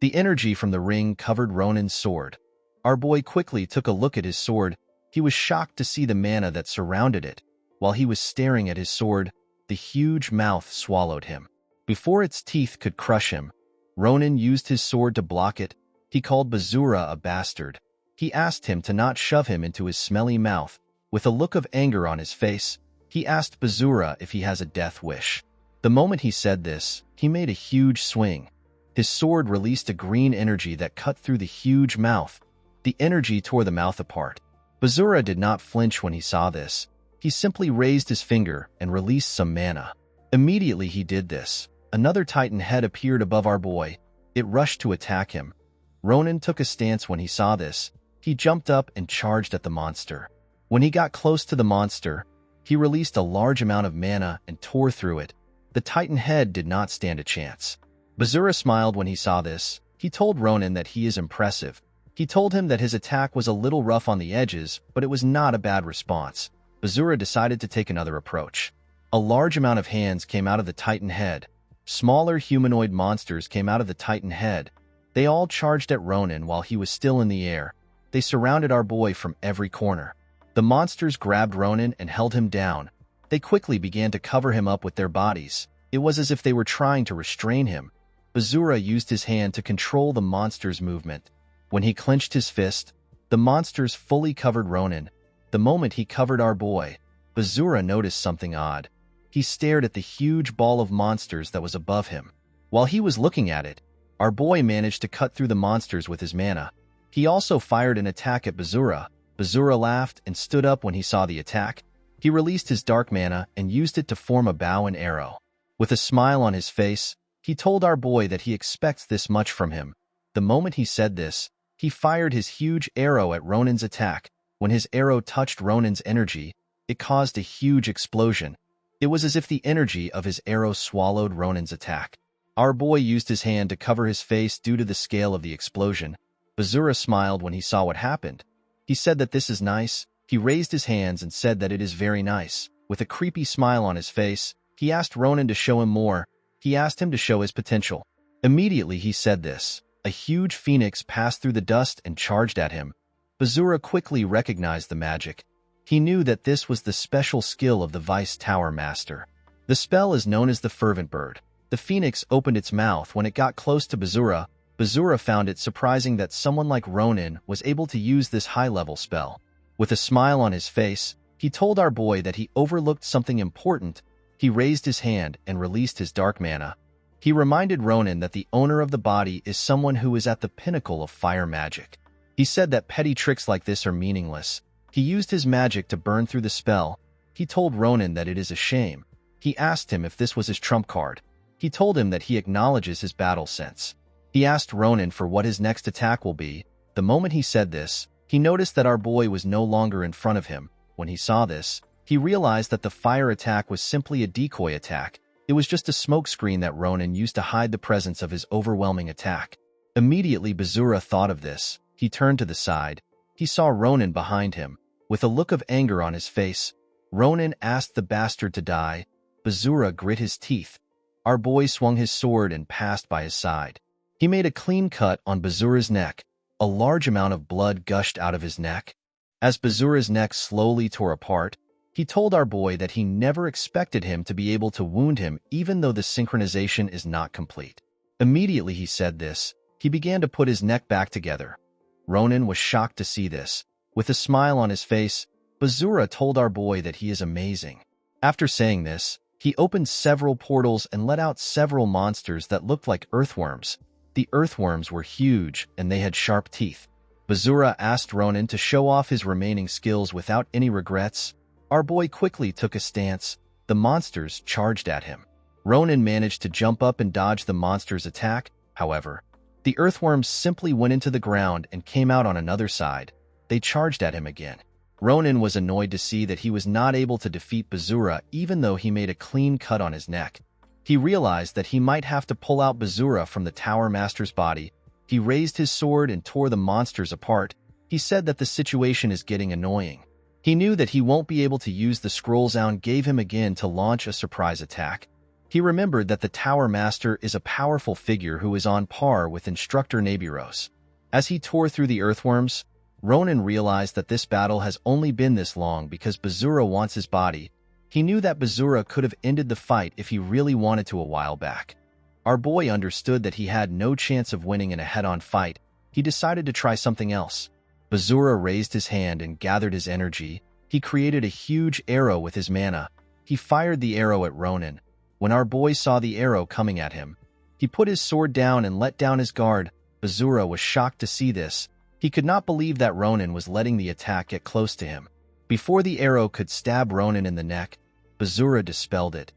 The energy from the ring covered Ronan's sword. Our boy quickly took a look at his sword. He was shocked to see the mana that surrounded it. While he was staring at his sword, the huge mouth swallowed him. Before its teeth could crush him, Ronan used his sword to block it. He called Bazur a bastard. He asked him to not shove him into his smelly mouth. With a look of anger on his face, he asked Bazur if he has a death wish. The moment he said this, he made a huge swing. His sword released a green energy that cut through the huge mouth. The energy tore the mouth apart. Bazur did not flinch when he saw this. He simply raised his finger and released some mana. Immediately he did this, another titan head appeared above our boy. It rushed to attack him. Ronan took a stance when he saw this. He jumped up and charged at the monster. When he got close to the monster, he released a large amount of mana and tore through it. The titan head did not stand a chance. Bazur smiled when he saw this. He told Ronan that he is impressive. He told him that his attack was a little rough on the edges, but it was not a bad response. Bazur decided to take another approach. A large amount of hands came out of the titan head. Smaller humanoid monsters came out of the titan head. They all charged at Ronan while he was still in the air. They surrounded our boy from every corner. The monsters grabbed Ronan and held him down. They quickly began to cover him up with their bodies. It was as if they were trying to restrain him. Bazur used his hand to control the monster's movement. When he clenched his fist, the monsters fully covered Ronan. The moment he covered our boy, Bazur noticed something odd. He stared at the huge ball of monsters that was above him. While he was looking at it, our boy managed to cut through the monsters with his mana. He also fired an attack at Bazur. Bazur laughed and stood up when he saw the attack. He released his dark mana and used it to form a bow and arrow. With a smile on his face, he told our boy that he expects this much from him. The moment he said this, he fired his huge arrow at Ronan's attack. When his arrow touched Ronan's energy, it caused a huge explosion. It was as if the energy of his arrow swallowed Ronan's attack. Our boy used his hand to cover his face due to the scale of the explosion. Bazur smiled when he saw what happened. He said that this is nice. He raised his hands and said that it is very nice. With a creepy smile on his face, he asked Ronan to show him more. He asked him to show his potential. Immediately he said this. A huge phoenix passed through the dust and charged at him. Bazur quickly recognized the magic. He knew that this was the special skill of the Vice Tower Master. The spell is known as the Fervent Bird. The phoenix opened its mouth when it got close to Bazur. Bazur found it surprising that someone like Ronan was able to use this high-level spell. With a smile on his face, he told our boy that he overlooked something important. He raised his hand and released his dark mana. He reminded Ronan that the owner of the body is someone who is at the pinnacle of fire magic. He said that petty tricks like this are meaningless. He used his magic to burn through the spell. He told Ronan that it is a shame. He asked him if this was his trump card. He told him that he acknowledges his battle sense. He asked Ronan for what his next attack will be. The moment he said this, he noticed that our boy was no longer in front of him. When he saw this, he realized that the fire attack was simply a decoy attack. It was just a smokescreen that Ronan used to hide the presence of his overwhelming attack. Immediately Bazur thought of this. He turned to the side. He saw Ronan behind him. With a look of anger on his face, Ronan asked the bastard to die. Bazur grit his teeth. Our boy swung his sword and passed by his side. He made a clean cut on Bazur's neck. A large amount of blood gushed out of his neck. As Bazur's neck slowly tore apart, he told our boy that he never expected him to be able to wound him even though the synchronization is not complete. Immediately he said this, he began to put his neck back together. Ronan was shocked to see this. With a smile on his face, Bazur told our boy that he is amazing. After saying this, he opened several portals and let out several monsters that looked like earthworms. The earthworms were huge and they had sharp teeth. Bazur asked Ronan to show off his remaining skills without any regrets. Our boy quickly took a stance. The monsters charged at him. Ronan managed to jump up and dodge the monster's attack. However, the earthworms simply went into the ground and came out on another side. They charged at him again. Ronan was annoyed to see that he was not able to defeat Bazur even though he made a clean cut on his neck. He realized that he might have to pull out Bazur from the Tower Master's body. He raised his sword and tore the monsters apart. He said that the situation is getting annoying. He knew that he won't be able to use the scroll Zaun gave him again to launch a surprise attack. He remembered that the Tower Master is a powerful figure who is on par with Instructor Nebiros. As he tore through the earthworms, Ronan realized that this battle has only been this long because Bazura wants his body. He knew that Bazura could have ended the fight if he really wanted to a while back. Our boy understood that he had no chance of winning in a head-on fight. He decided to try something else. Bazura raised his hand and gathered his energy. He created a huge arrow with his mana. He fired the arrow at Ronan. When our boy saw the arrow coming at him, he put his sword down and let down his guard. Bazura was shocked to see this. He could not believe that Ronan was letting the attack get close to him. Before the arrow could stab Ronan in the neck, Bazura dispelled it.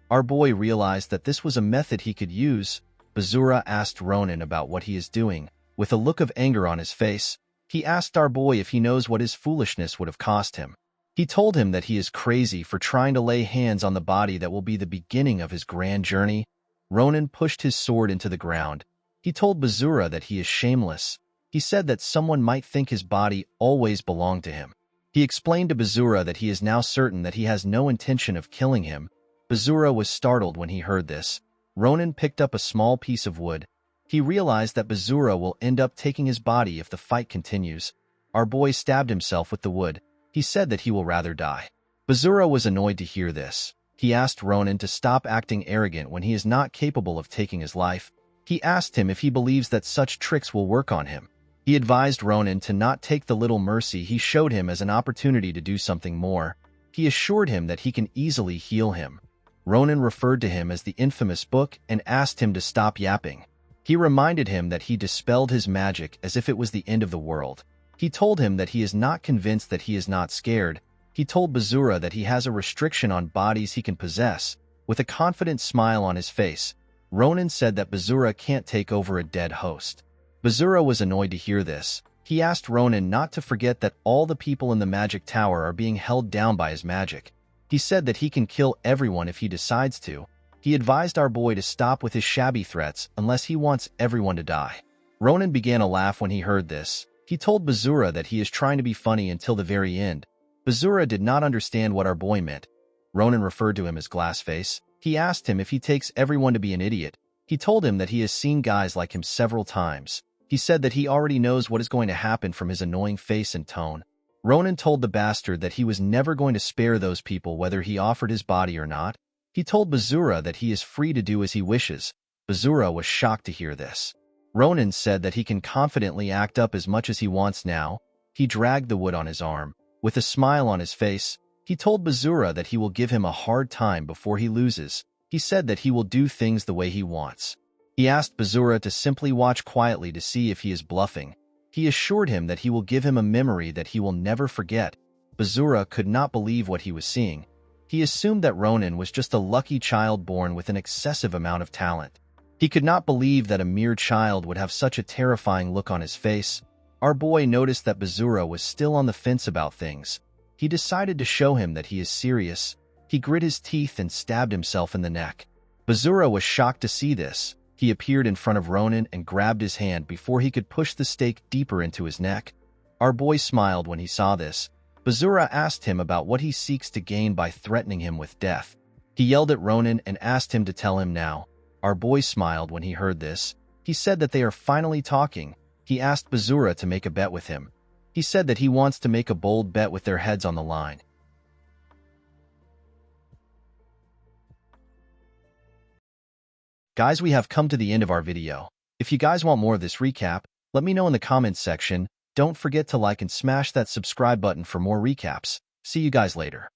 Our boy realized that this was a method he could use. Bazura asked Ronan about what he is doing. With a look of anger on his face, he asked our boy if he knows what his foolishness would have cost him. He told him that he is crazy for trying to lay hands on the body that will be the beginning of his grand journey. Ronan pushed his sword into the ground. He told Bazura that he is shameless. He said that someone might think his body always belonged to him. He explained to Bazura that he is now certain that he has no intention of killing him. Bazura was startled when he heard this. Ronan picked up a small piece of wood. He realized that Bazura will end up taking his body if the fight continues. Our boy stabbed himself with the wood. He said that he will rather die. Bazura was annoyed to hear this. He asked Ronan to stop acting arrogant when he is not capable of taking his life. He asked him if he believes that such tricks will work on him. He advised Ronan to not take the little mercy he showed him as an opportunity to do something more. He assured him that he can easily heal him. Ronan referred to him as the infamous book and asked him to stop yapping. He reminded him that he dispelled his magic as if it was the end of the world. He told him that he is not convinced that he is not scared. He told Bazura that he has a restriction on bodies he can possess. With a confident smile on his face, Ronan said that Bazura can't take over a dead host. Bazura was annoyed to hear this. He asked Ronan not to forget that all the people in the magic tower are being held down by his magic. He said that he can kill everyone if he decides to. He advised our boy to stop with his shabby threats unless he wants everyone to die. Ronan began a laugh when he heard this. He told Bazura that he is trying to be funny until the very end. Bazura did not understand what our boy meant. Ronan referred to him as Glassface. He asked him if he takes everyone to be an idiot. He told him that he has seen guys like him several times. He said that he already knows what is going to happen from his annoying face and tone. Ronan told the bastard that he was never going to spare those people whether he offered his body or not. He told Bazura that he is free to do as he wishes. Bazura was shocked to hear this. Ronan said that he can confidently act up as much as he wants now. He dragged the wood on his arm. With a smile on his face, he told Bazura that he will give him a hard time before he loses. He said that he will do things the way he wants. He asked Bazura to simply watch quietly to see if he is bluffing. He assured him that he will give him a memory that he will never forget. Bazura could not believe what he was seeing. He assumed that Ronan was just a lucky child born with an excessive amount of talent. He could not believe that a mere child would have such a terrifying look on his face. Our boy noticed that Bazura was still on the fence about things. He decided to show him that he is serious. He grit his teeth and stabbed himself in the neck. Bazura was shocked to see this. He appeared in front of Ronan and grabbed his hand before he could push the stake deeper into his neck. Our boy smiled when he saw this. Bazura asked him about what he seeks to gain by threatening him with death. He yelled at Ronan and asked him to tell him now. Our boy smiled when he heard this. He said that they are finally talking. He asked Bazura to make a bet with him. He said that he wants to make a bold bet with their heads on the line. Guys, we have come to the end of our video. If you guys want more of this recap, let me know in the comments section. Don't forget to like and smash that subscribe button for more recaps. See you guys later.